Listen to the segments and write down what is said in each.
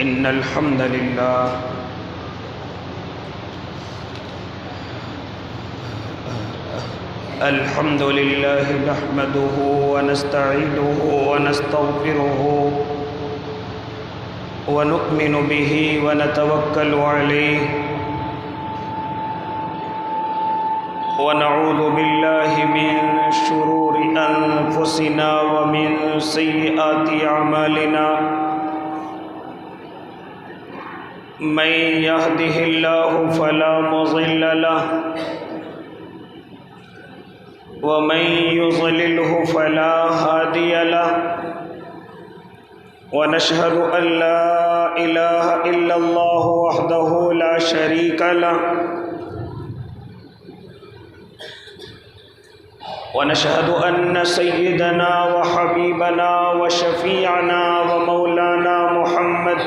إن الحمد لله نحمده ونستعينه ونستغفره ونؤمن به ونتوكل عليه ونعوذ بالله من شرور أنفسنا ومن سيئات أعمالنا من يهده الله فلا مضل له ومن يضلله فلا هادي له ونشهد أن لا إله إلا الله وحده لا شريك له ونشهد أن سيدنا وحبيبنا وشفيعنا ومولانا محمد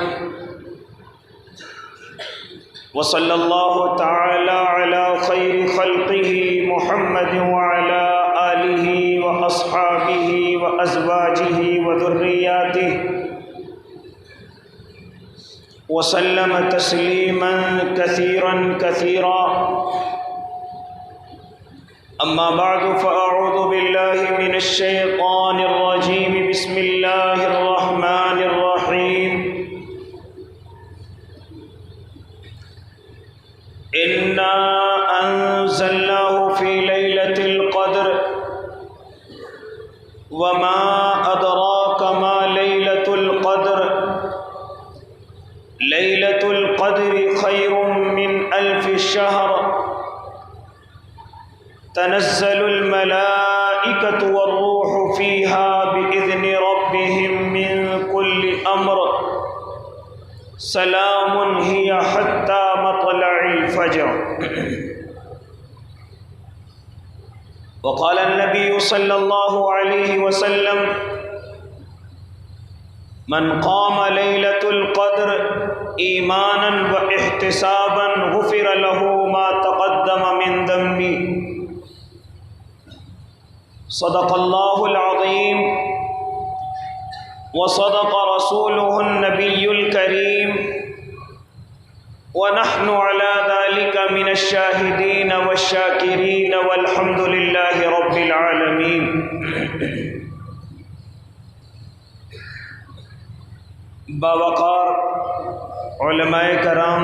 وصلى الله تعالى على خير خلقه محمد وعلى آله وأصحابه وأزواجه وذرياته وسلم تسليما كثيرا كثيرا أما بعد فأعوذ بالله من الشيطان الرجيم بسم الله الرحمن الرحيم إنا أنزلناه في ليلة القدر وما أدراك ما ليلة القدر ليلة القدر خير من 1000 شهر تنزل الملائكة والروح فيها بإذن ربهم من كل أمر سلام هي حتى مطلع الفجر. وقال النبي صلى الله عليه وسلم من قام ليلة القدر إيمانا واحتسابا غفر له ما تقدم من ذنبه. صدق الله العظيم وصدق رسوله النبي الكريم ونحن على ذلك من الشاهدين والشاكرين والحمد لله رب العالمين. باوقار علماء کرام،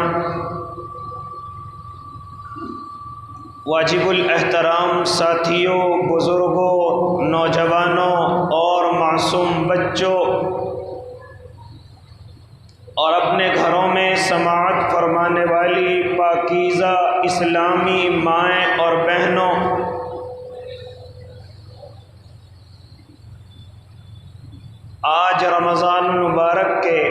واجب الاحترام ساتھیوں، بزرگوں، نوجوانوں اور معصوم بچوں اور اپنے گھروں میں سماعت فرمانے والی پاکیزہ اسلامی مائیں اور بہنوں، آج رمضان المبارک کے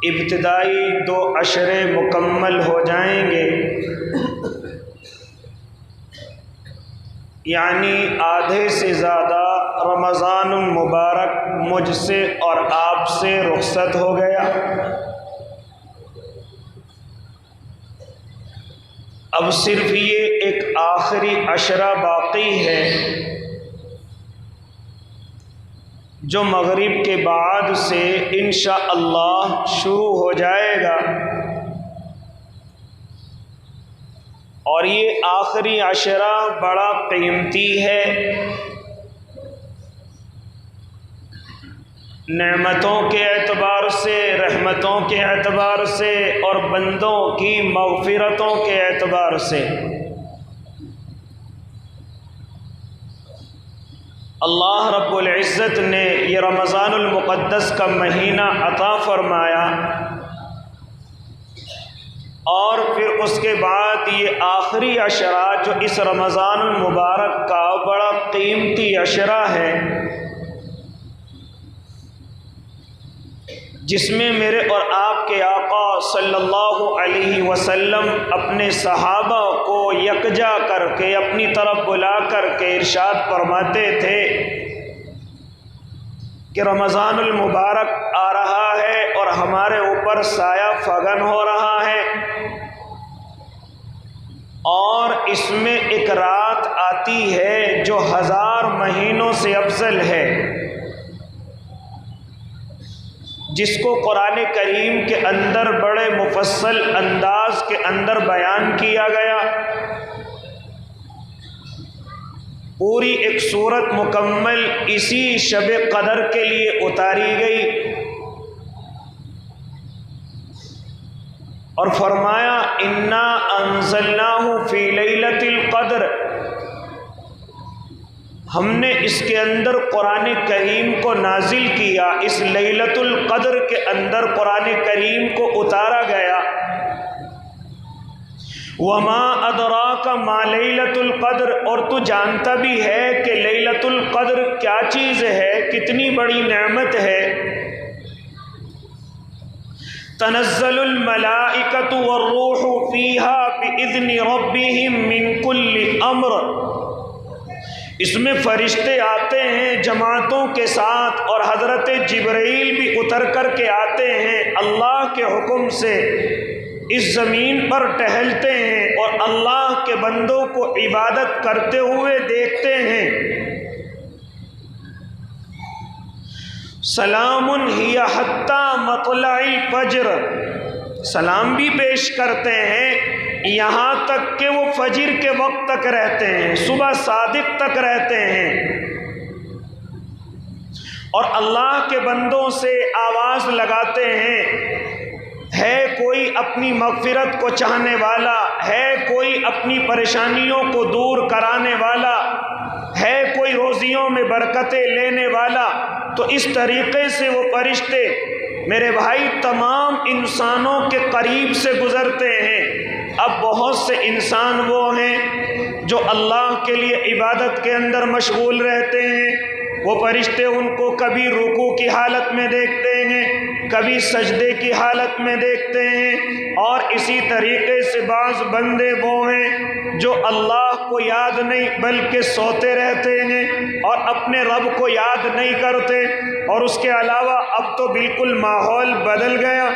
ابتدائی 2 عشرے مکمل ہو جائیں گے، یعنی آدھے سے زیادہ رمضان المبارک مجھ سے اور آپ سے رخصت ہو گیا۔ اب صرف یہ ایک آخری عشرہ باقی ہے جو مغرب کے بعد سے انشاءاللہ شروع ہو جائے گا، اور یہ آخری عشرہ بڑا قیمتی ہے۔ نعمتوں کے اعتبار سے، رحمتوں کے اعتبار سے اور بندوں کی مغفرتوں کے اعتبار سے اللہ رب العزت نے یہ رمضان المقدس کا مہینہ عطا فرمایا، اور پھر اس کے بعد یہ آخری عشرہ جو اس رمضان المبارک کا بڑا قیمتی عشرہ ہے، جس میں میرے اور آپ کے آقا صلی اللہ علیہ وسلم اپنے صحابہ کو یکجا کر کے اپنی طرف بلا کر کے ارشاد فرماتے تھے کہ رمضان المبارک آ رہا ہے اور ہمارے اوپر سایہ فغن ہو رہا ہے، اور اس میں ایک رات آتی ہے جو 1000 مہینوں سے افضل ہے۔ جس کو قرآن کریم کے اندر بڑے مفصل انداز کے اندر بیان کیا گیا، پوری ایک سورت مکمل اسی شب قدر کے لیے اتاری گئی، اور فرمایا انا انزلناہ فی لیلۃ القدر، ہم نے اس کے اندر قرآن کریم کو نازل کیا، اس لیلۃ القدر کے اندر قرآن کریم کو اتارا گیا۔ وما ادراک ما لیلۃ القدر، اور تو جانتا بھی ہے کہ لیلۃ القدر کیا چیز ہے، کتنی بڑی نعمت ہے۔ تنزل الملائکۃ والروح فیہا بإذن ربہم من کل امر، اس میں فرشتے آتے ہیں جماعتوں کے ساتھ، اور حضرت جبرائیل بھی اتر کر کے آتے ہیں، اللہ کے حکم سے اس زمین پر ٹہلتے ہیں اور اللہ کے بندوں کو عبادت کرتے ہوئے دیکھتے ہیں۔ سلام ہی حتی مطلع الفجر، سلام بھی پیش کرتے ہیں یہاں تک کہ وہ فجر کے وقت تک رہتے ہیں، صبح صادق تک رہتے ہیں، اور اللہ کے بندوں سے آواز لگاتے ہیں، ہے کوئی اپنی مغفرت کو چاہنے والا، ہے کوئی اپنی پریشانیوں کو دور کرانے والا، ہے کوئی روزیوں میں برکتیں لینے والا۔ تو اس طریقے سے وہ فرشتے میرے بھائی تمام انسانوں کے قریب سے گزرتے ہیں۔ اب بہت سے انسان وہ ہیں جو اللہ کے لیے عبادت کے اندر مشغول رہتے ہیں، وہ فرشتے ان کو کبھی رکوع کی حالت میں دیکھتے ہیں، کبھی سجدے کی حالت میں دیکھتے ہیں، اور اسی طریقے سے بعض بندے وہ ہیں جو اللہ کو یاد نہیں بلکہ سوتے رہتے ہیں اور اپنے رب کو یاد نہیں کرتے۔ اور اس کے علاوہ اب تو بالکل ماحول بدل گیا،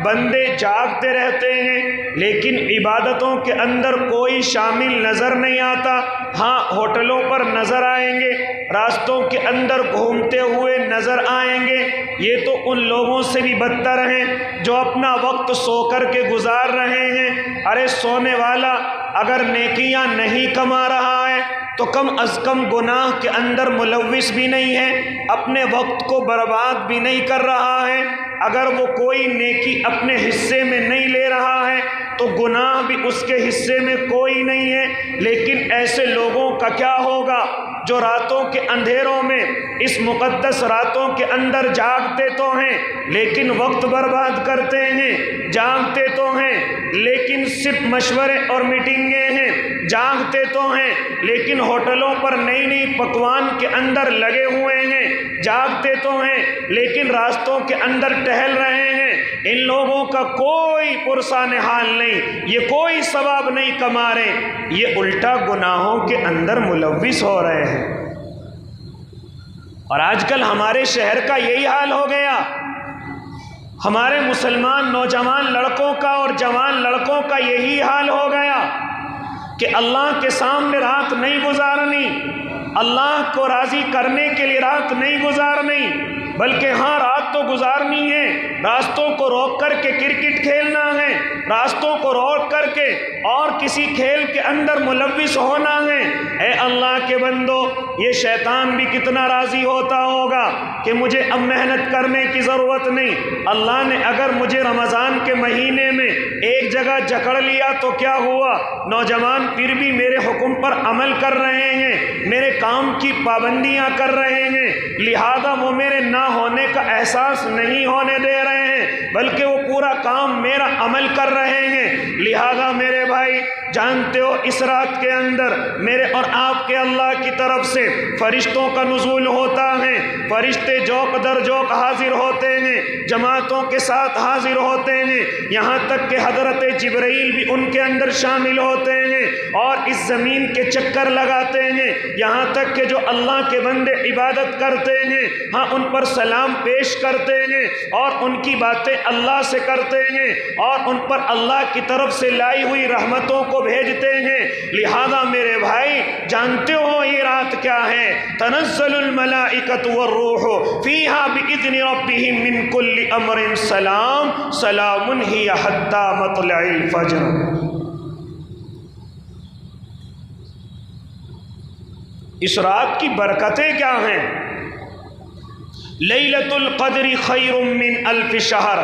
بندے جاگتے رہتے ہیں لیکن عبادتوں کے اندر کوئی شامل نظر نہیں آتا۔ ہاں ہوٹلوں پر نظر آئیں گے، راستوں کے اندر گھومتے ہوئے نظر آئیں گے، یہ تو ان لوگوں سے بھی بدتر ہیں جو اپنا وقت سو کر کے گزار رہے ہیں۔ ارے سونے والا اگر نیکیاں نہیں کما رہا ہے تو کم از کم گناہ کے اندر ملوث بھی نہیں ہے، اپنے وقت کو برباد بھی نہیں کر رہا ہے، اگر وہ کوئی نیکی اپنے حصے میں نہیں لے رہا ہے تو گناہ بھی اس کے حصے میں کوئی نہیں ہے۔ لیکن ایسے لوگوں کا کیا ہوگا جو راتوں کے اندھیروں میں اس مقدس راتوں کے اندر جاگتے تو ہیں لیکن وقت برباد کرتے ہیں، جاگتے تو ہیں لیکن صرف مشورے اور میٹنگیں ہیں، جاگتے تو ہیں لیکن ہوٹلوں پر نئی نئی پکوان کے اندر لگے ہوئے ہیں، جاگتے تو ہیں لیکن راستوں کے اندر ٹہل رہے ہیں۔ ان لوگوں کا کوئی پرسان حال نہیں، یہ کوئی ثواب نہیں کما رہے، یہ الٹا گناہوں کے اندر ملوث ہو رہے ہیں۔ اور آج کل ہمارے شہر کا یہی حال ہو گیا، ہمارے مسلمان نوجوان لڑکوں کا اور جوان لڑکوں کا یہی حال ہو گیا کہ اللہ کے سامنے رات نہیں گزارنی، اللہ کو راضی کرنے کے لیے رات نہیں گزارنی، بلکہ ہاں رات تو گزارنی ہے، راستوں کو روک کر کے کرکٹ کھیلنا ہے، راستوں کو روک کر کے اور کسی کھیل کے اندر ملوث ہونا ہے۔ اے اللہ کے بندو، یہ شیطان بھی کتنا راضی ہوتا ہوگا کہ مجھے اب محنت کرنے کی ضرورت نہیں، اللہ نے اگر مجھے رمضان کے مہینے میں ایک جگہ جکڑ لیا تو کیا ہوا، نوجوان پھر بھی میرے حکم پر عمل کر رہے ہیں، میرے کام کی پابندیاں کر رہے ہیں، لہذا وہ میرے نہ ہونے کا احساس نہیں ہونے دے رہے ہیں بلکہ وہ پورا کام میرا عمل کر رہے ہیں۔ لہذا میرے بھائی جانتے ہو اس رات کے اندر میرے اور آپ کے اللہ کی طرف سے فرشتوں کا نزول ہوتا ہے، فرشتے جوق در جوق حاضر ہوتے ہیں، جماعتوں کے ساتھ حاضر ہوتے ہیں، یہاں تک کہ حضرت جبرائیل بھی ان کے اندر شامل ہوتے ہیں اور اس زمین کے چکر لگاتے ہیں، یہاں تک کہ جو اللہ کے بندے عبادت کرتے ہیں ہاں ان پر سلام پیش کرتے ہیں اور ان ان کی باتیں اللہ سے کرتے ہیں اور ان پر اللہ کی طرف سے لائی ہوئی رحمتوں کو بھیجتے ہیں۔ لہذا میرے بھائی جانتے ہو یہ رات کیا ہے؟ تنزل الملائکۃ والروح فیہا بإذن ربہم من کل امر سلام سلام ہی حتی مطلع الفجر۔ اس رات کی برکتیں کیا ہیں؟ لیلۃ القدر خیر من الف شہر۔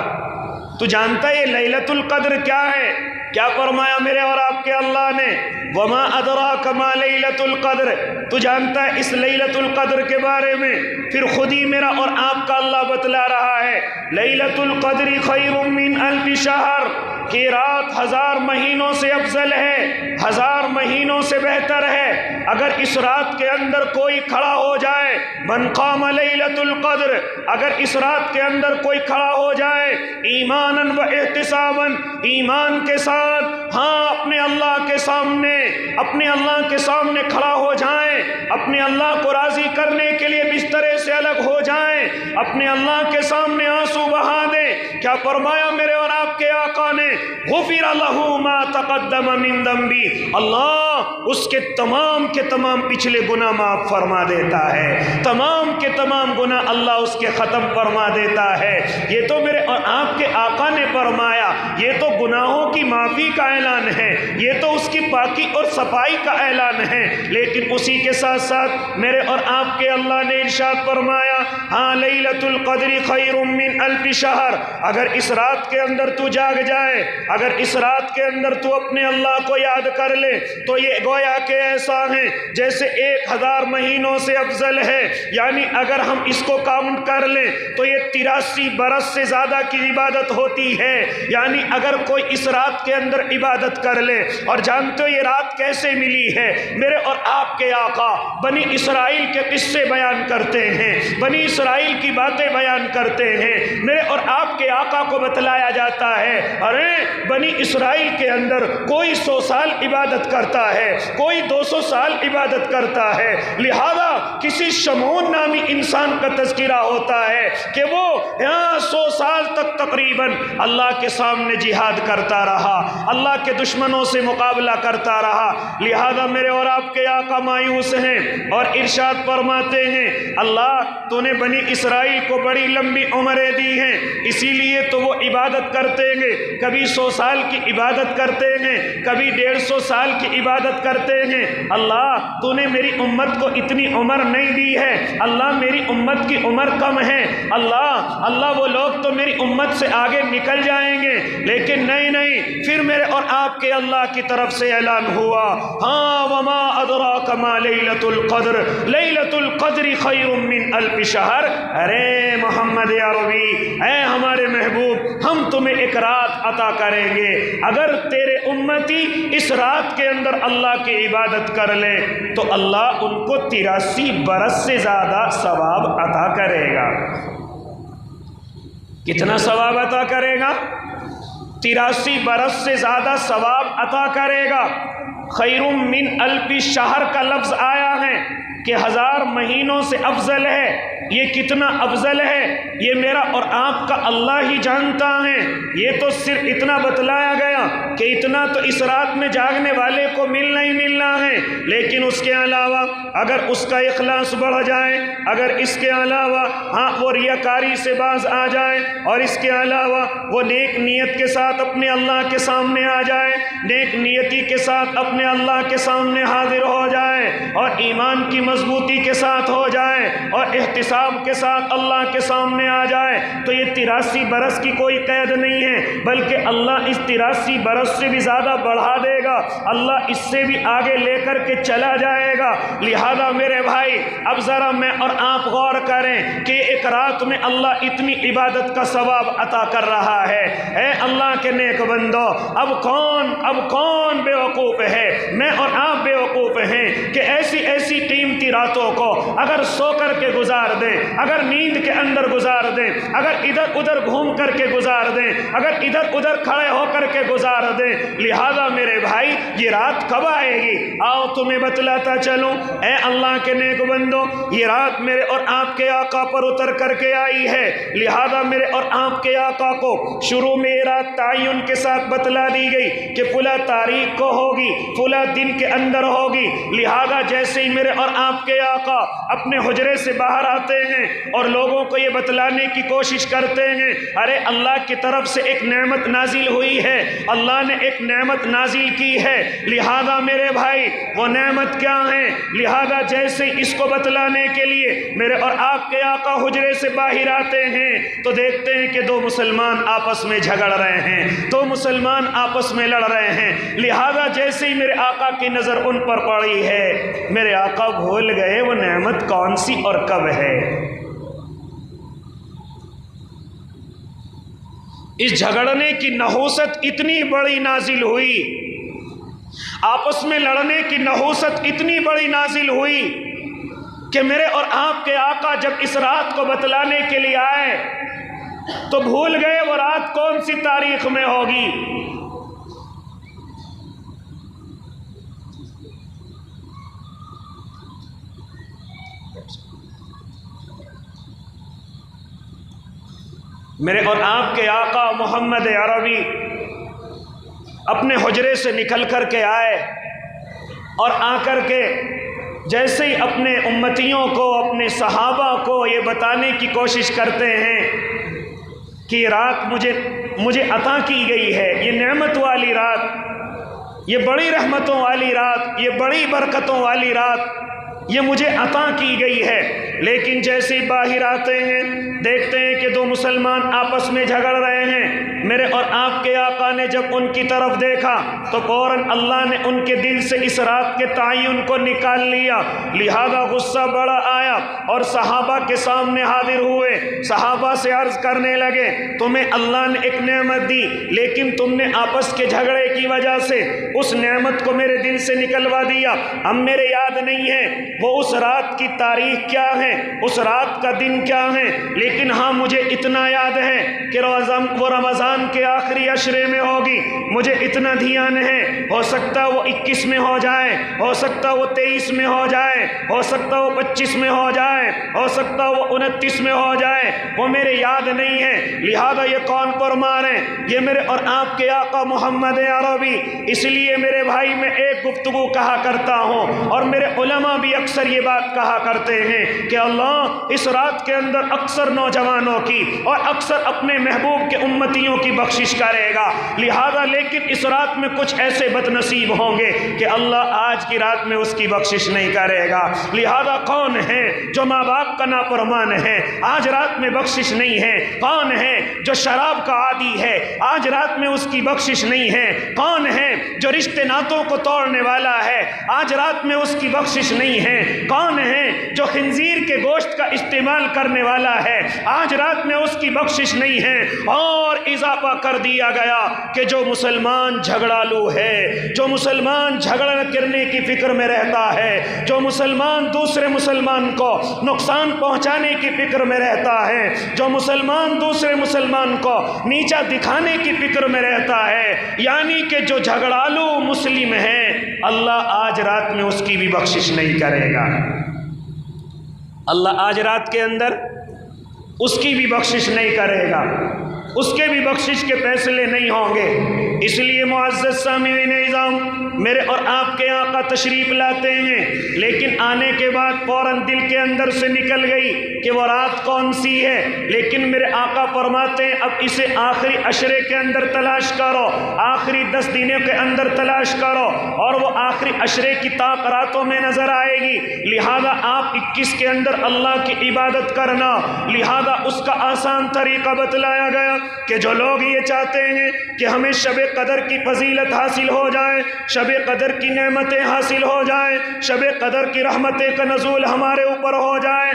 تو جانتا ہے یہ لیلۃ القدر کیا ہے؟ کیا فرمایا میرے اور آپ کے اللہ نے؟ وما ادراک ما لیلۃ القدر۔ تو جانتا ہے اس لیلۃ القدر کے بارے میں؟ پھر خود ہی میرا اور آپ کا اللہ بتلا رہا ہے لیلۃ القدر خیر من الف شہر، کہ رات 1000 مہینوں سے افضل ہے، 1000 مہینوں سے بہتر ہے۔ اگر اس رات کے اندر کوئی کھڑا ہو جائے، من قام لیلۃ القدر، اگر اس رات کے اندر کوئی کھڑا ہو جائے ایمانا و احتسابا، ایمان کے ساتھ، ہاں اپنے اللہ کے سامنے کھڑا ہو جائیں، اپنے اللہ کو راضی کرنے کے لیے بسترے سے الگ ہو جائیں، اپنے اللہ کے سامنے آنسو بہا دیں۔ کیا فرمایا میرے اور آپ کے آقا نے؟ غفر لہ ما تقدم من ذنبی، اللہ اس کے تمام پچھلے گناہ معاف فرما دیتا ہے، تمام کے تمام گناہ اللہ اس کے ختم فرما دیتا ہے۔ یہ تو میرے اور آپ کے آقا نے فرمایا، یہ تو گناہوں کی معافی کا اعلان ہے، یہ تو اس کی پاکی اور صفائی کا اعلان ہے۔ لیکن اسی کے ساتھ ساتھ میرے اور آپ کے اللہ نے ارشاد فرمایا ہاں لیلۃ القدر خیر من الف شہر، اگر اس رات کے اندر تو جاگ جائے، اگر اس رات کے اندر تو اپنے اللہ کو یاد کر لے تو یہ گویا کہ ایسا ہے جیسے 1000 مہینوں سے افضل ہے۔ یعنی اگر ہم اس کو کاؤنٹ کر لیں تو یہ 83 برس سے زیادہ کی عبادت ہوتی ہے۔ یعنی اگر کوئی اس رات کے اندر عبادت کر لے، اور جانتے ہو یہ رات کیسے ملی ہے؟ میرے اور آپ کے آقا بنی اسرائیل کے قصے بیان کرتے ہیں، بنی اسرائیل کی باتیں بیان کرتے ہیں۔ میرے اور آپ کے آقا کو بتلایا جاتا ہے ارے بنی اسرائیل کے اندر کوئی 100 سال عبادت کرتا ہے، کوئی 200 سال عبادت کرتا ہے، لہذا کسی شمعون نامی انسان کا تذکرہ ہوتا ہے کہ وہ 100 سال تک تقریباً اللہ کے سامنے جہاد کرتا رہا، اللہ کے دشمنوں سے مقابلہ کرتا رہا۔ لہذا میرے اور آپ کے آقا مایوس ہیں اور ارشاد فرماتے ہیں اللہ تو نے بنی اسرائیل کو بڑی لمبی عمریں دی ہیں، اسی لیے تو وہ عبادت کرتے ہیں، کبھی 100 سال کی عبادت کرتے ہیں، کبھی 150 سال کی عبادت کرتے ہیں۔ اللہ تو نے میری امت کو اتنی عمر نہیں دی ہے، اللہ میری امت کی عمر کم ہے، اللہ وہ لوگ تو میری امت سے آگے نکل جائیں گے، لیکن نہیں، پھر میرے اور آپ کے اللہ کی طرف سے اعلان ہوا ہاں وما ادراک ما لیلۃ القدر، لیلۃ القدر خیر من الف شہر۔ ارے محمد عربی، اے ہمارے محبوب، ہم تمہیں ایک رات عطا کریں گے، اگر تیرے امتی اس رات کے اندر اللہ کی عبادت کر لے تو اللہ ان کو 83 برس سے زیادہ ثواب عطا کرے گا۔ کتنا ثواب عطا کرے گا؟ 83 برس سے زیادہ ثواب عطا کرے گا۔ خیر من الف شہر کا لفظ آیا ہے کہ 1000 مہینوں سے افضل ہے۔ یہ کتنا افضل ہے یہ میرا اور آپ کا اللہ ہی جانتا ہے۔ یہ تو صرف اتنا بتلایا گیا کہ اتنا تو اس رات میں جاگنے والے کو ملنا ہی ملنا ہے، لیکن اس کے علاوہ اگر اس کا اخلاص بڑھ جائے، اگر اس کے علاوہ وہ ریاکاری سے باز آ جائے، اور اس کے علاوہ وہ نیک نیت کے ساتھ اپنے اللہ کے سامنے آ جائے، نیک نیتی کے ساتھ اپنے اللہ کے سامنے حاضر ہو جائے، اور ایمان کی مضبوطی کے ساتھ ہو جائے، اور احتساب کے ساتھ اللہ کے سامنے آ جائے، تو یہ 83 برس کی کوئی قید نہیں ہے، بلکہ اللہ اس 83 برس سے بھی زیادہ بڑھا دے گا، اللہ اس سے بھی آگے لے کر کے چلا جائے گا۔ لہذا میرے بھائی اب ذرا میں اور آپ غور کریں کہ ایک رات میں اللہ اتنی عبادت کا ثواب عطا کر رہا ہے۔ اے اللہ کے نیک بندو، اب کون بے وقوف ہے ہے میں اور آپ بیوقوف ہیں کہ ایسی ایسی قیمتی راتوں کو اگر سو کر کے گزار دیں، اگر نیند کے اندر گزار دیں، اگر ادھر ادھر گھوم کر کے گزار دیں، اگر ادھر ادھر کھڑے ہو کر کے گزار دیں، لہذا میرے بھائی یہ رات کب آئے گی؟ آؤ تمہیں بتلاتا چلوں، اے اللہ کے نیک بندو، یہ رات میرے اور آپ کے آقا پر اتر کر کے آئی ہے، لہذا میرے اور آپ کے آقا کو شروع میں یہ رات تعین کے ساتھ بتلا دی گئی کہ فلاں تاریخ کو ہوگی، فلاں دن کے اندر ہوگی، لہذا جیسے ہی میرے اور آپ کے آقا اپنے حجرے سے باہر آتے ہیں اور لوگوں کو یہ بتلانے کی کوشش کرتے ہیں، ارے اللہ کی طرف سے ایک نعمت نازل ہوئی ہے، اللہ نے ایک نعمت نازل کی ہے، لہذا میرے بھائی وہ نعمت کیا ہے؟ لہذا جیسے اس کو بتلانے کے لیے میرے اور آپ کے آقا حجرے سے باہر آتے ہیں تو دیکھتے ہیں کہ دو مسلمان آپس میں جھگڑ رہے ہیں، دو مسلمان آپس میں لڑ رہے ہیں، لہذا جیسے ہی میرے آقا کی نظر ان پر پڑی ہے، میرے آقا بھول گئے وہ نعمت کون سی اور کب ہے۔ اس جھگڑنے کی نحوست اتنی بڑی نازل ہوئی، آپس میں لڑنے کی نحوست اتنی بڑی نازل ہوئی کہ میرے اور آپ کے آقا جب اس رات کو بتلانے کے لیے آئے تو بھول گئے وہ رات کون سی تاریخ میں ہوگی۔ میرے اور آپ کے آقا محمد عربی اپنے حجرے سے نکل کر کے آئے اور آ کر کے جیسے ہی اپنے امتیوں کو، اپنے صحابہ کو یہ بتانے کی کوشش کرتے ہیں کہ یہ رات مجھے عطا کی گئی ہے، یہ نعمت والی رات، یہ بڑی رحمتوں والی رات، یہ بڑی برکتوں والی رات، یہ مجھے عطا کی گئی ہے، لیکن جیسے ہی باہر آتے ہیں دیکھتے ہیں کہ دو مسلمان آپس میں جھگڑ رہے ہیں۔ میرے اور آپ کے آقا نے جب ان کی طرف دیکھا تو فوراً اللہ نے ان کے دل سے اس رات کے تعین کو نکال لیا، لہذا غصہ بڑا آیا اور صحابہ کے سامنے حاضر ہوئے، صحابہ سے عرض کرنے لگے تمہیں اللہ نے ایک نعمت دی لیکن تم نے آپس کے جھگڑے کی وجہ سے اس نعمت کو میرے دل سے نکلوا دیا، اب میرے یاد نہیں ہے وہ اس رات کی تاریخ کیا ہے، اس رات کا دن کیا ہے، لیکن ہاں مجھے اتنا یاد ہے کہ وہ رمضان کے آخری عشرے میں ہوگی، مجھے اتنا دھیان ہے، ہو سکتا وہ 21 میں ہو جائے، ہو سکتا وہ 23 میں ہو جائے، ہو سکتا وہ 25 میں ہو جائے، ہو سکتا وہ 29 میں ہو جائے، وہ میرے یاد نہیں ہے، لہذا یہ کون فرما رہے ہیں؟ یہ میرے اور آپ کے آقا محمد عربی۔ اس لیے میرے بھائی میں ایک گفتگو کہا کرتا ہوں اور میرے علماء بھی اکثر یہ بات کہا کرتے ہیں کہ اللہ اس رات کے اندر اکثر نوجوانوں کی اور اکثر اپنے محبوب کے امتیوں کی بخشش کرے گا، لہذا لیکن اس رات میں کچھ ایسے بد نصیب ہوں گے کہ اللہ آج کی رات میں اس کی بخشش نہیں کرے گا، لہذا کون ہے جو ماں باپ کا نافرمان ہے آج رات میں بخشش نہیں ہے، کون ہے جو شراب کا عادی ہے آج رات میں اس کی بخشش نہیں ہے، کون ہے جو رشتے ناتوں کو توڑنے والا ہے آج رات میں اس کی بخشش نہیں ہے، کون ہے جو خنزیر کے گوشت کا استعمال کرنے والا ہے آج رات میں اس کی بخشش نہیں ہے۔ اور اضافہ کر دیا گیا کہ جو مسلمان جھگڑالو ہے، جو مسلمان جھگڑا کرنے کی فکر میں رہتا ہے، جو مسلمان دوسرے مسلمان کو نقصان پہنچانے کی فکر میں رہتا ہے، جو مسلمان دوسرے مسلمان کو نیچا دکھانے کی فکر میں رہتا ہے، یعنی کہ جو جھگڑالو مسلم ہے، اللہ آج رات میں اس کی بھی بخشش نہیں کرے گا، اللہ آج رات کے اندر اس کی بھی بخشش نہیں کرے گا، اس کے بھی بخشش کے فیصلے نہیں ہوں گے۔ اس لیے معزز سامعین اعظام میرے اور آپ کے آقا تشریف لاتے ہیں، لیکن آنے کے بعد فوراً دل کے اندر سے نکل گئی کہ وہ رات کون سی ہے، لیکن میرے آقا فرماتے ہیں اب اسے آخری عشرے کے اندر تلاش کرو، آخری 10 دنوں کے اندر تلاش کرو، اور وہ آخری عشرے کی طاق راتوں میں نظر آئے گی، لہذا آپ 21 کے اندر اللہ کی عبادت کرنا، لہذا اس کا آسان طریقہ بتلایا گیا کہ جو لوگ یہ چاہتے ہیں کہ ہمیں شب قدر کی فضیلت حاصل ہو جائے، شب قدر کی نعمتیں حاصل ہو جائیں، شب قدر کی رحمتیں کا نزول ہمارے اوپر ہو جائے،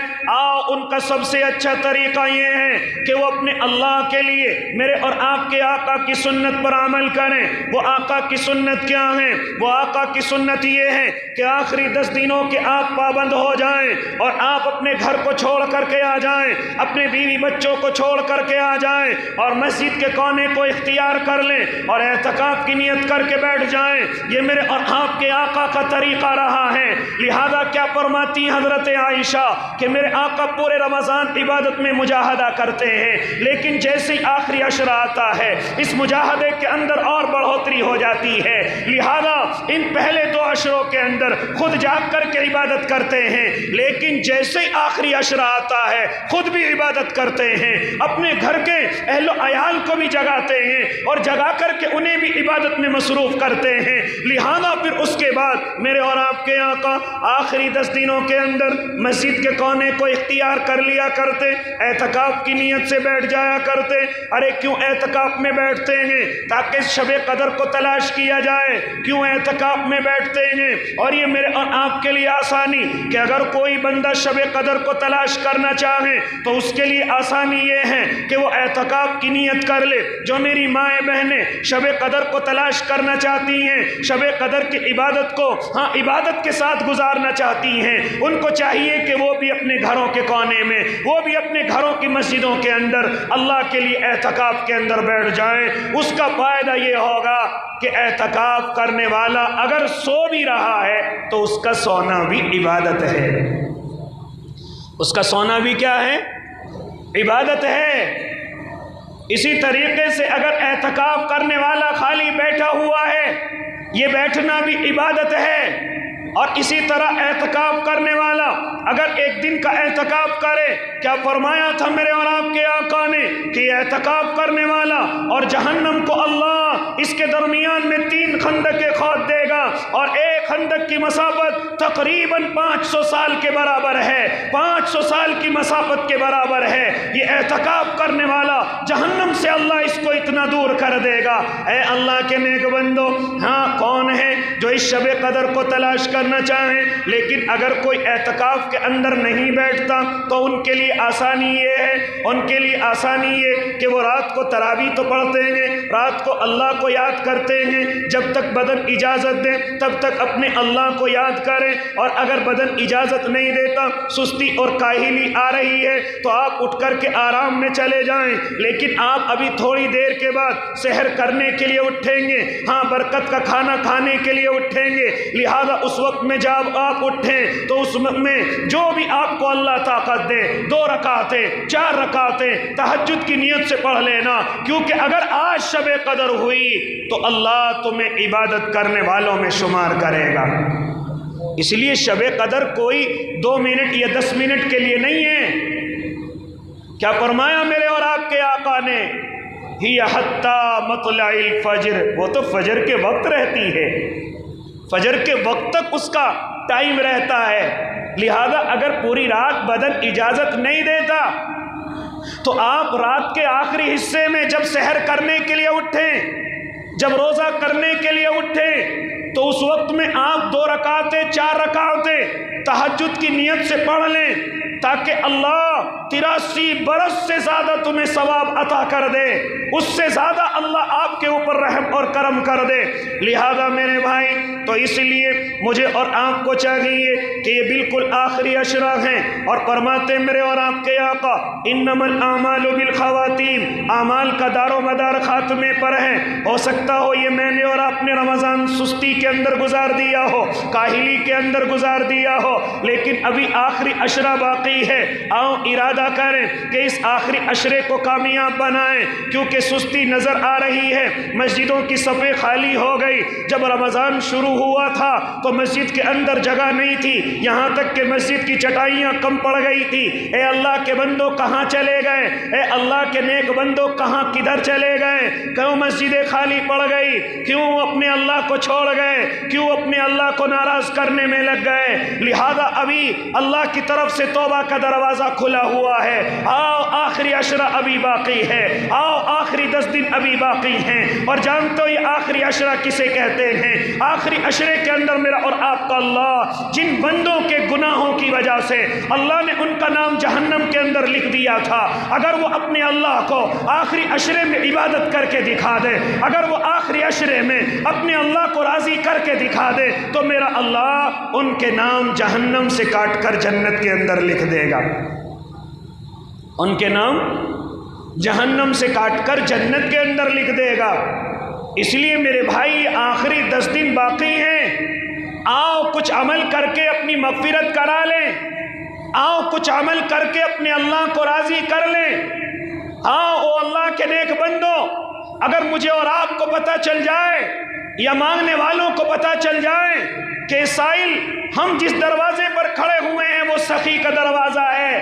ان کا سب سے اچھا طریقہ یہ ہے کہ وہ اپنے اللہ کے لیے میرے اور آپ کے آقا کی سنت پر عمل کریں۔ وہ آقا کی سنت کیا ہے؟ وہ آقا کی سنت یہ ہے کہ آخری 10 دنوں کے آپ پابند ہو جائیں اور آپ اپنے گھر کو چھوڑ کر کے آ جائیں، اپنے بیوی بچوں کو چھوڑ کر کے آ جائیں اور مسجد کے کونے کو اختیار کر لیں اور اعتکاف کی نیت کر کے بیٹھ جائیں۔ یہ میرے اور آپ کے آقا کا طریقہ رہا ہے۔ لہذا کیا فرماتی ہیں حضرت عائشہ کہ میرے آقا پورے رمضان عبادت میں مجاہدہ کرتے ہیں، لیکن جیسے ہی آخری عشرہ آتا ہے اس مجاہدے کے اندر اور بڑھوتری ہو جاتی ہے۔ لہذا ان پہلے 2 عشروں کے اندر خود جاگ کر کے عبادت کرتے ہیں، لیکن جیسے ہی آخری عشرہ آتا ہے خود بھی عبادت کرتے ہیں، اپنے گھر کے اہل و عیال کو بھی جگاتے ہیں اور جگا کر کے انہیں بھی عبادت میں مصروف کرتے ہیں۔ لہذا پھر اس کے بعد میرے اور آپ کے آقا آخری 10 دنوں کے اندر مسجد کے کونے کو اختیار کر لیا کرتے، اعتکاف کی نیت سے بیٹھ جایا کرتے۔ ارے کیوں اعتکاف میں بیٹھتے ہیں؟ تاکہ شب قدر کو تلاش کیا جائے۔ کیوں اعتکاف میں بیٹھتے ہیں؟ اور یہ میرے اور آپ کے لیے آسانی کہ اگر کوئی بندہ شب قدر کو تلاش کرنا چاہے تو اس کے لیے آسانی یہ ہے کہ وہ اعتکاف کی نیت کر لے۔ جو میری مائیں بہنیں شب قدر کو تلاش کرنا چاہتی ہیں، شب قدر کی عبادت کو عبادت کے ساتھ گزارنا چاہتی ہیں، ان کو چاہیے کہ وہ بھی اپنے گھروں کے کونے میں، وہ بھی اپنے گھروں کی مسجدوں کے اندر اللہ کے لیے اعتکاف کے اندر بیٹھ جائیں۔ اس کا فائدہ یہ ہوگا کہ اعتکاف کرنے والا اگر سو بھی رہا ہے تو اس کا سونا بھی عبادت ہے، اس کا سونا بھی کیا ہے؟ عبادت ہے۔ اسی طریقے سے اگر اعتکاف کرنے والا خالی بیٹھا ہوا ہے یہ بیٹھنا بھی عبادت ہے، اور اسی طرح اعتکاف کرنے والا اگر ایک دن کا اعتکاف کرے، کیا فرمایا تھا میرے اور آپ کے آقا نے کہ اعتکاف کرنے والا اور جہنم کو اللہ اس کے درمیان میں 3 خندقیں کھود دے گا، اور ایک خندق کی مسافت تقریباً 500 سال کے برابر ہے، 500 سال کی مسافت کے برابر ہے۔ یہ اعتکاف کرنے والا جہنم سے اللہ اس کو اتنا دور کر دے گا۔ اے اللہ کے نیک بندو، کون ہے جو اس شب قدر کو تلاش کرنا چاہیں لیکن اگر کوئی اعتکاف کے اندر نہیں بیٹھتا تو ان کے لیے آسانی یہ ہے، ان کے لیے آسانی یہ کہ وہ رات کو تراویح تو پڑھتے ہیں، رات کو اللہ کو یاد کرتے ہیں، جب تک بدن اجازت دے تب تک اپنے اللہ کو یاد کریں، اور اگر بدن اجازت نہیں دیتا، سستی اور کاہلی آ رہی ہے تو آپ اٹھ کر کے آرام میں چلے جائیں، لیکن آپ ابھی تھوڑی دیر کے بعد سحر کرنے کے لیے اٹھیں گے، برکت کا کھانا کھانے کے لیے اٹھیں گے۔ لہذا اس وقت میں جب آپ اٹھیں تو اس وقت میں جو بھی آپ کو اللہ طاقت دے 2 رکعتیں 4 رکعتیں تہجد کی نیت سے پڑھ لینا، کیونکہ اگر آج شب قدر ہوئی تو اللہ تمہیں عبادت کرنے والوں میں شمار کرے گا۔ اس لیے شب قدر کوئی 2 منٹ یا 10 منٹ کے لیے نہیں ہے۔ کیا فرمایا میرے اور آپ کے آقا نے؟ ہی حتی مطلع الفجر، وہ تو فجر کے وقت رہتی ہے، فجر کے وقت تک اس کا ٹائم رہتا ہے۔ لہذا اگر پوری رات بدن اجازت نہیں دیتا تو آپ رات کے آخری حصے میں جب سحر کرنے کے لیے اٹھیں، جب روزہ کرنے کے لیے اٹھیں تو اس وقت میں آپ 2 رکعتیں 4 رکعتیں تہجد کی نیت سے پڑھ لیں تاکہ اللہ 83 برس سے زیادہ تمہیں ثواب عطا کر دے، اس سے زیادہ اللہ آپ کے اوپر رحم اور کرم کر دے۔ لہذا میرے بھائی، تو اس لیے مجھے اور آپ کو چاہیے کہ یہ بالکل آخری عشرہ ہیں، اور فرماتے میرے اور آپ کے آقا انما الاعمال بالخواتیم، اعمال کا دار و مدار خاتمے پر ہے۔ ہو سکتا ہو یہ میں نے اور آپ نے رمضان سستی کے اندر گزار دیا ہو، کاہلی کے اندر گزار دیا ہو، لیکن ابھی آخری عشرہ باقی ہے۔ آؤ ارادہ کریں کہ اس آخری عشرے کو کامیاب بنائیں، کیونکہ سستی نظر آ رہی ہے، مسجدوں کی صفیں خالی ہو گئی۔ جب رمضان شروع ہوا تھا تو مسجد کے اندر جگہ نہیں تھی، یہاں تک کہ مسجد کی چٹائیاں کم پڑ گئی تھی۔ اے اللہ کے بندوں کہاں چلے گئے؟ اے اللہ کے نیک بندوں کہاں کدھر چلے گئے؟ کیوں مسجدیں خالی پڑ گئی؟ کیوں اپنے اللہ کو چھوڑ گئے؟ کیوں اپنے اللہ کو ناراض کرنے میں لگ گئے؟ لہذا ابھی اللہ کی طرف سے توبہ کا دروازہ کھلا ہوا ہے، آؤ آخری عشرہ ابھی باقی ہے، آؤ آخری 10 دن ابھی باقی ہیں۔ اور جانتے ہو یہ آخری عشرہ کسے کہتے ہیں؟ آخری عشرے کے اندر میرا اور آپ کا اللہ جن بندوں کے گناہوں کی وجہ سے اللہ نے ان کا نام جہنم کے اندر لکھ دیا تھا، اگر وہ اپنے اللہ کو آخری عشرے میں عبادت کر کے دکھا دے، اگر وہ آخری عشرے میں اپنے اللہ کو راضی کر کے دکھا دے، تو میرا اللہ ان کے نام جہنم سے کاٹ کر جنت کے اندر لکھ دے گا، ان کے نام جہنم سے کاٹ کر جنت کے اندر لکھ دے گا۔ اس لیے میرے بھائی آخری 10 دن باقی ہیں، آؤ کچھ عمل کر کے اپنی مغفرت کرا لیں، آؤ کچھ عمل کر کے اپنے اللہ کو راضی کر لیں۔ آؤ او اللہ کے نیک بندو، اگر مجھے اور آپ کو پتہ چل جائے یا مانگنے والوں کو پتہ چل جائے کہ سائل ہم جس دروازے پر کھڑے ہوئے ہیں وہ سخی کا دروازہ ہے،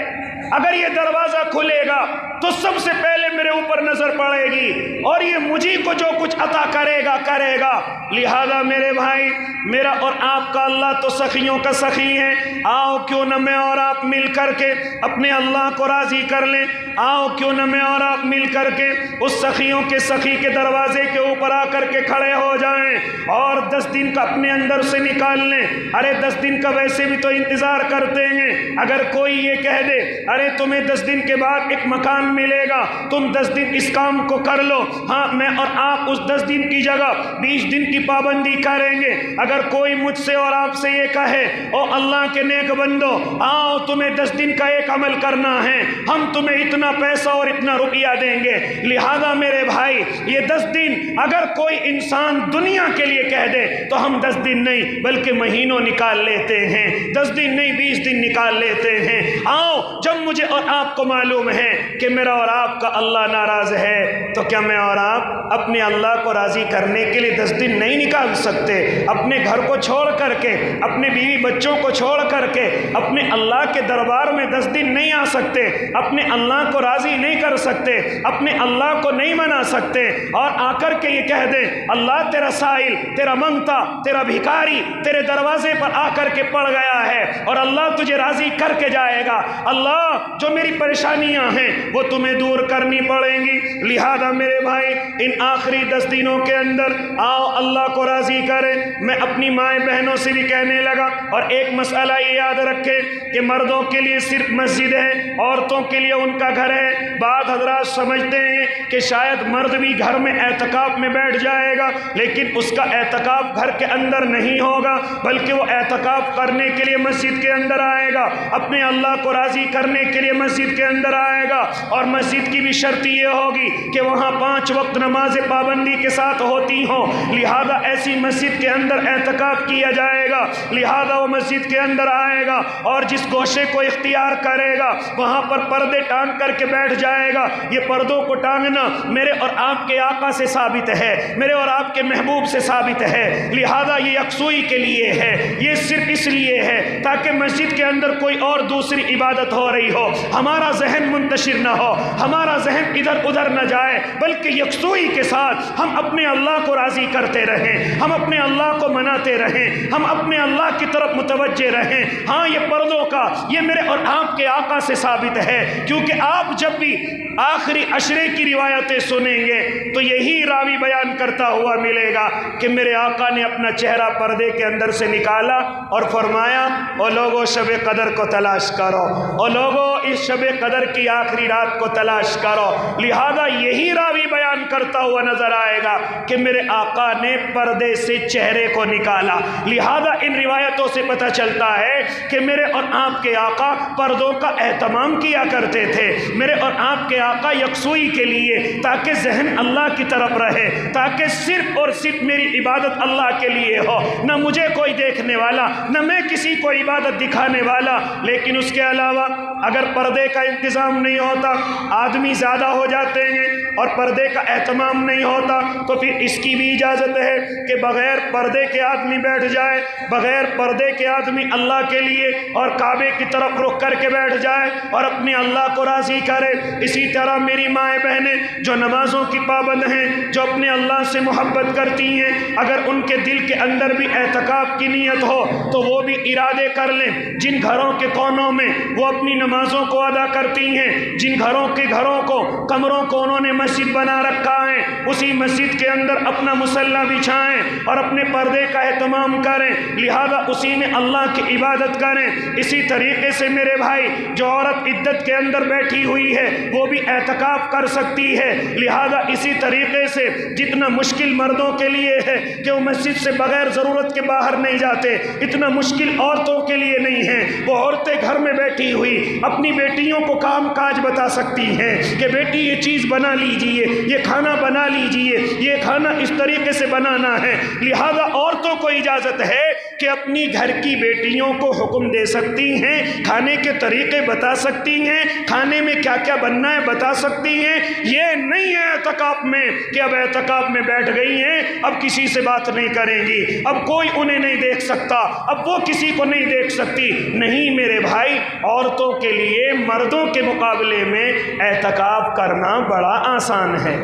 اگر یہ دروازہ کھلے گا تو سب سے پہلے میرے اوپر نظر پڑے گی اور یہ مجھے کو جو کچھ عطا کرے گا۔ لہذا میرے بھائی، میرا اور آپ کا اللہ تو سخیوں کا سخی ہے، آؤ کیوں نہ میں اور آپ مل کر کے اپنے اللہ کو راضی کر لیں، آؤ کیوں نہ میں اور آپ مل کر کے اس سخیوں کے سخی کے دروازے کے اوپر آ کر کے کھڑے ہو جائیں اور 10 دن کا اپنے اندر سے نکال لیں۔ ارے 10 دن کا ویسے بھی تو انتظار کرتے ہیں، اگر کوئی یہ کہہ دے ارے تمہیں 10 دن کے بعد ایک مکان ملے گا، تم 10 دن اس کام کو کر لو، ہاں میں اور آپ اس 10 دن کی جگہ 20 دن کی پابندی کریں گے۔ اگر کوئی مجھ سے اور آپ سے یہ کہے او اللہ کے نیک بندو آؤ تمہیں 10 دن کا ایک عمل کرنا ہے، ہم تمہیں اتنا پیسہ اور اتنا روپیہ دیں گے، لہذا میرے بھائی یہ 10 دن اگر کوئی انسان دنیا کے لیے کہہ دے تو ہم 10 دن نہیں بلکہ مہینوں نکال لیتے ہیں، 10 دن نہیں 20 دن نکال لیتے ہیں۔ آؤ جب مجھے اور آپ کو معلوم ہے کہ میرا اور آپ کا اللہ ناراض ہے، تو کیا میں اور آپ اپنے اللہ کو راضی کرنے کے لیے 10 دن نہیں نکال سکتے؟ اپنے گھر کو چھوڑ کر کے، اپنے بیوی بچوں کو چھوڑ کر کے اپنے اللہ کے دربار میں 10 دن نہیں آ سکتے؟ اپنے اللہ کو راضی نہیں کر سکتے؟ اپنے اللہ کو نہیں منا سکتے؟ اور آ کر کے یہ کہہ دیں اللہ تیرا سائل، تیرا منگتا، تیرا بھکاری تیرے دروازے پر آ کر کے پڑ گیا ہے اور اللہ تجھے راضی کر کے جائے گا، اللہ جو میری پریشانیاں ہیں وہ تمہیں دور کرنی پڑیں گی۔ لہذا میرے بھائی ان آخری 10 دنوں کے اندر آؤ اللہ کو راضی کریں۔ میں اپنی مائیں بہنوں سے بھی کہنے لگا، اور ایک مسئلہ یہ یاد رکھے کہ مردوں کے لیے صرف مسجد ہے، عورتوں کے لیے ان کا گھر ہے۔ بعض حضرات سمجھتے ہیں کہ شاید مرد بھی گھر میں اعتکاف میں بیٹھ جائے گا، لیکن اس کا اعتکاف گھر کے اندر نہیں ہوگا، بلکہ وہ اعتکاف کرنے کے لیے مسجد کے اندر آئے گا، اپنے اللہ کو راضی کرنے کے لیے مسجد کے اندر آئے گا۔ اور مسجد کی بھی شرط یہ ہوگی کہ وہاں 5 وقت نماز پابندی کے ساتھ ہوتی ہوں، لہذا ایسی مسجد کے اندر اعتکاف کیا جائے گا۔ لہذا وہ مسجد کے اندر آئے گا اور جس گوشے کو اختیار کرے گا وہاں پر پردے ٹانگ کر کے بیٹھ جائے گا۔ یہ پردوں کو ٹانگنا میرے اور آپ کے آقا سے ثابت ہے، میرے اور آپ کے محبوب سے ثابت ہے، لہذا یہ یکسوئی کے لیے ہے، یہ صرف اس لیے ہے تاکہ مسجد کے اندر کوئی اور دوسری عبادت ہو رہی ہو ہمارا ذہن منتشر نہ ہو، ہمارا ذہن ادھر ادھر نہ جائے، بلکہ یکسوئی کے ساتھ ہم اپنے اللہ کو راضی کرتے رہیں، ہم اپنے اللہ کو مناتے رہیں، ہم اپنے اللہ کی طرف متوجہ رہیں۔ ہاں یہ پردوں کا یہ میرے اور آپ کے آقا سے ثابت ہے، کیونکہ آپ جب بھی آخری عشرے کی روایتیں سنیں گے تو یہی راوی بیان کرتا ہوا ملے گا کہ میرے آقا نے اپنا چہرہ پردے کے اندر سے نکالا اور فرمایا او لوگو شب قدر کو تلاش کرو، او لوگو اس شب قدر کی آخری رات کو تلاش کرو۔ لہذا یہی راوی بیان کرتا ہوا نظر آئے گا کہ میرے آقا نے پردے سے چہرے کو نکالا۔ لہذا ان روایتوں سے پتہ چلتا ہے کہ میرے اور آپ کے آقا پردوں کا اہتمام کیا کرتے تھے، میرے اور آپ کے آقا یکسوئی کے لیے، تاکہ ذہن اللہ کی طرف رہے، تاکہ صرف اور صرف میری عبادت اللہ کے لیے ہو، نہ مجھے کوئی دیکھنے والا، نہ میں کسی کو عبادت دکھانے والا۔ لیکن اس کے علاوہ اگر پردے کا انتظام نہیں ہوتا، آدمی زیادہ ہو جاتے ہیں اور پردے کا اہتمام نہیں ہوتا، تو پھر اس کی بھی اجازت ہے کہ بغیر پردے کے آدمی بیٹھ جائے، بغیر پردے کے آدمی اللہ کے لیے اور کعبے کی طرف رخ کر کے بیٹھ جائے اور اپنے اللہ کو راضی کرے۔ اسی طرح میری مائیں بہنیں جو نمازوں کی پابند ہیں، جو اپنے اللہ سے محبت کرتی ہیں، اگر ان کے دل کے اندر بھی اعتکاف کی نیت ہو تو وہ بھی ارادے کر لیں، جن گھروں کے کونوں میں وہ اپنی نماز نمازوں کو ادا کرتی ہیں، جن گھروں کو کمروں کو انہوں نے مسجد بنا رکھا ہے، اسی مسجد کے اندر اپنا مصلی بچھائیں اور اپنے پردے کا اہتمام کریں، لہذا اسی میں اللہ کی عبادت کریں۔ اسی طریقے سے میرے بھائی جو عورت عدت کے اندر بیٹھی ہوئی ہے وہ بھی اعتکاف کر سکتی ہے، لہذا اسی طریقے سے جتنا مشکل مردوں کے لیے ہے کہ وہ مسجد سے بغیر ضرورت کے باہر نہیں جاتے، اتنا مشکل عورتوں کے لیے نہیں ہے۔ وہ عورتیں گھر میں بیٹھی ہوئی اپنی بیٹیوں کو کام کاج بتا سکتی ہیں کہ بیٹی یہ چیز بنا لیجئے، یہ کھانا بنا لیجئے، یہ کھانا اس طریقے سے بنانا ہے، لہذا عورتوں کو اجازت ہے کہ اپنی گھر کی بیٹیوں کو حکم دے سکتی ہیں، کھانے کے طریقے بتا سکتی ہیں، کھانے میں کیا کیا بننا ہے بتا سکتی ہیں۔ یہ نہیں ہے اعتکاف میں کہ اب اعتکاف میں بیٹھ گئی ہیں اب کسی سے بات نہیں کریں گی، اب کوئی انہیں نہیں دیکھ سکتا، اب وہ کسی کو نہیں دیکھ سکتی۔ نہیں میرے بھائی، عورتوں کے لیے مردوں کے مقابلے میں اعتکاف کرنا بڑا آسان ہے،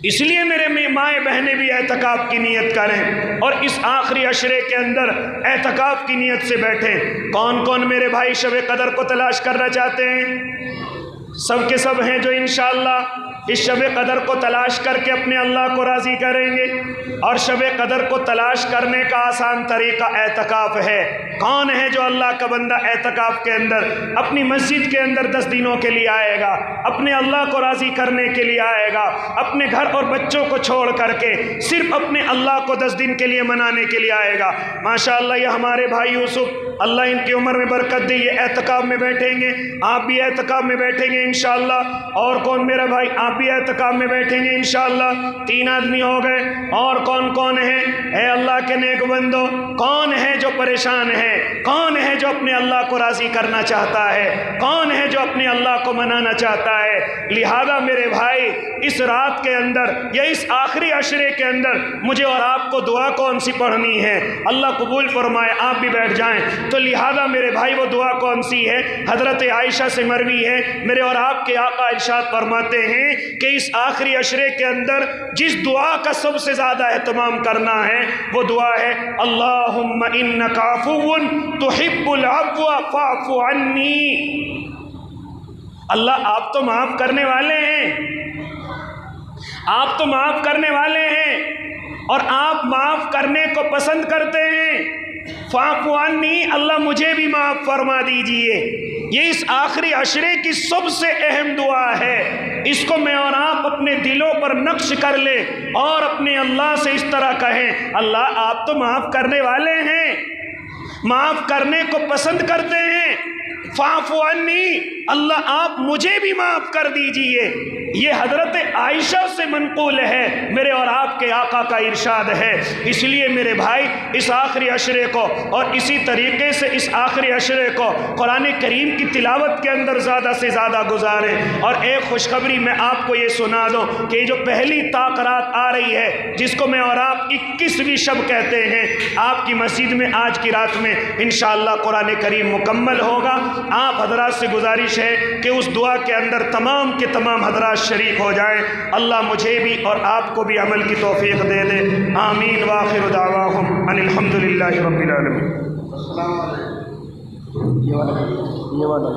اس لیے میرے مائیں بہنیں بھی اعتکاف کی نیت کریں اور اس آخری عشرے کے اندر اعتکاف کی نیت سے بیٹھیں۔ کون کون میرے بھائی شب قدر کو تلاش کرنا چاہتے ہیں؟ سب کے سب ہیں جو انشاءاللہ اس شب قدر کو تلاش کر کے اپنے اللہ کو راضی کریں گے۔ اور شب قدر کو تلاش کرنے کا آسان طریقہ اعتکاف ہے۔ کون ہے جو اللہ کا بندہ اعتکاف کے اندر اپنی مسجد کے اندر 10 دنوں کے لیے آئے گا، اپنے اللہ کو راضی کرنے کے لیے آئے گا، اپنے گھر اور بچوں کو چھوڑ کر کے صرف اپنے اللہ کو 10 دن کے لیے منانے کے لیے آئے گا؟ ماشاءاللہ یہ ہمارے بھائی یوسف، اللہ ان کی عمر میں برکت دے، یہ اعتکاف میں بیٹھیں گے، آپ بھی اعتکاف میں بیٹھیں گے انشاءاللہ۔ اور کون میرا بھائی؟ آپ بھی اعتکاف میں بیٹھیں گے انشاءاللہ۔ 3 آدمی ہو گئے۔ اور کون کون ہیں؟ اے اللہ کے نیک بندو، کون ہے جو پریشان ہے؟ کون ہے جو اپنے اللہ کو راضی کرنا چاہتا ہے؟ کون ہے جو اپنے اللہ کو منانا چاہتا ہے؟ لہذا میرے بھائی اس رات کے اندر یا اس آخری عشرے کے اندر مجھے اور آپ کو دعا کون سی پڑھنی ہے؟ اللہ قبول فرمائے، آپ بھی بیٹھ جائیں۔ تو لہذا میرے بھائی وہ دعا کون سی ہے؟ حضرت عائشہ سے مروی ہے، میرے اور آپ کے آقا ارشاد فرماتے ہیں کہ اس آخری عشرے کے اندر جس دعا کا سب سے زیادہ اہتمام کرنا ہے وہ دعا ہے اللہم انک عفو تحب العفو فاعف عنی۔ اللہ آپ تو معاف کرنے والے ہیں، آپ تو معاف کرنے والے ہیں اور آپ معاف کرنے کو پسند کرتے ہیں۔ فاعف عنی، اللہ مجھے بھی معاف فرما دیجئے۔ یہ اس آخری عشرے کی سب سے اہم دعا ہے، اس کو میں اور آپ اپنے دلوں پر نقش کر لیں اور اپنے اللہ سے اس طرح کہیں اللہ آپ تو معاف کرنے والے ہیں، معاف کرنے کو پسند کرتے ہیں، فاعف عنی، اللہ آپ مجھے بھی معاف کر دیجئے۔ یہ حضرت عائشہ سے منقول ہے، میرے اور آپ کے آقا کا ارشاد ہے۔ اس لیے میرے بھائی اس آخری عشرے کو اور اسی طریقے سے اس آخری عشرے کو قرآن کریم کی تلاوت کے اندر زیادہ سے زیادہ گزاریں۔ اور ایک خوشخبری میں آپ کو یہ سنا دوں کہ یہ جو پہلی طاق رات آ رہی ہے جس کو میں اور آپ 21ویں شب کہتے ہیں، آپ کی مسجد میں آج کی رات میں انشاءاللہ قرآن کریم مکمل ہوگا۔ آپ حضرات سے گزارش ہے کہ اس دعا کے اندر تمام کے تمام حضرات شریک ہو جائیں۔ اللہ مجھے بھی اور آپ کو بھی عمل کی توفیق دے دے، آمین۔ وآخر دعواہم ان الحمدللہ رب العالمین۔ یہ والا